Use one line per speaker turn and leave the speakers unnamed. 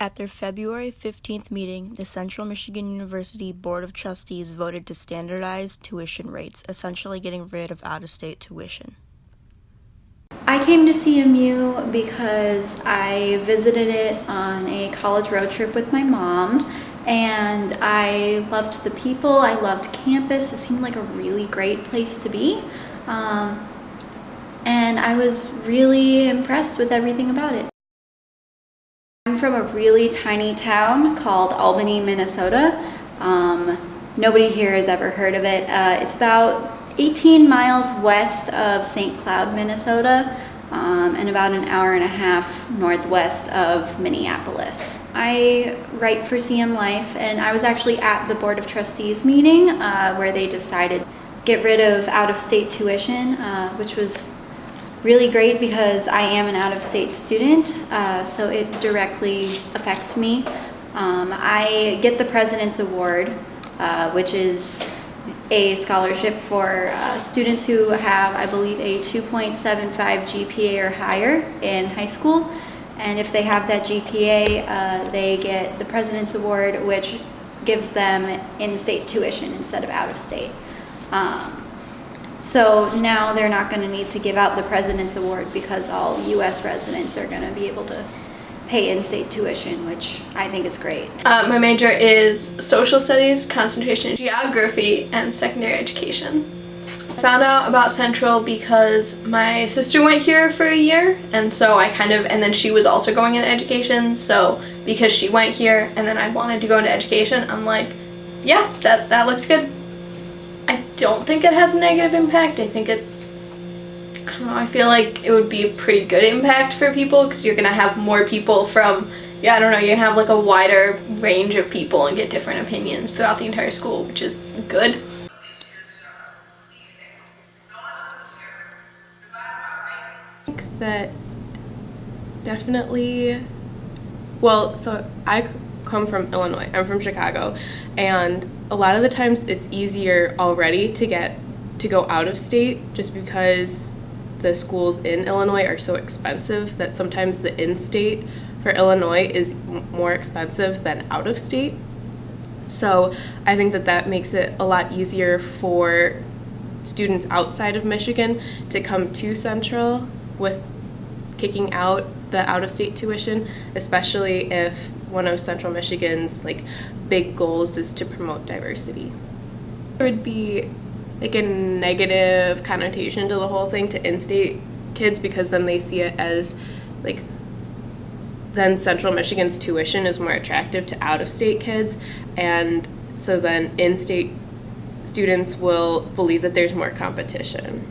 At their February 15th meeting, the Central Michigan University Board of Trustees voted to standardize tuition rates, essentially getting rid of out-of-state tuition.
I came to CMU because I visited it on a college road trip with my mom, and I loved the people, I loved campus. It seemed like a really great place to be, and I was really impressed with everything about it. I'm from a really tiny town called Albany, Minnesota. Nobody here has ever heard of it. It's about 18 miles west of St. Cloud, Minnesota, and about an hour and a half northwest of Minneapolis. I write for CM Life, and I was actually at the Board of Trustees meeting where they decided to get rid of out-of-state tuition, which was really great because I am an out-of-state student, so it directly affects me. I get the President's Award, which is a scholarship for students who have, I believe, a 2.75 GPA or higher in high school. And if they have that GPA, they get the President's Award, which gives them in-state tuition instead of out-of-state. So now they're not going to need to give out the President's Award because all U.S. residents are going to be able to pay in-state tuition, which I think is great.
My major is social studies, concentration in geography, and secondary education. I found out about Central because my sister went here for a year, and so and then she was also going into education, so because she went here and then I wanted to go into education, I'm like, yeah, that looks good. I don't think it has a negative impact. I don't know, I feel like it would be a pretty good impact for people because you're going to have more people from, you're going to have like a wider range of people and get different opinions throughout the entire school, which is good.
I think that definitely, so I come from Illinois, I'm from Chicago, and a lot of the times it's easier already to go out of state just because the schools in Illinois are so expensive that sometimes the in-state for Illinois is more expensive than out of state. So I think that makes it a lot easier for students outside of Michigan to come to Central with kicking out the out-of-state tuition, especially if one of Central Michigan's big goals is to promote diversity. There would be a negative connotation to the whole thing to in-state kids because then they see it as then Central Michigan's tuition is more attractive to out-of-state kids, and so then in-state students will believe that there's more competition.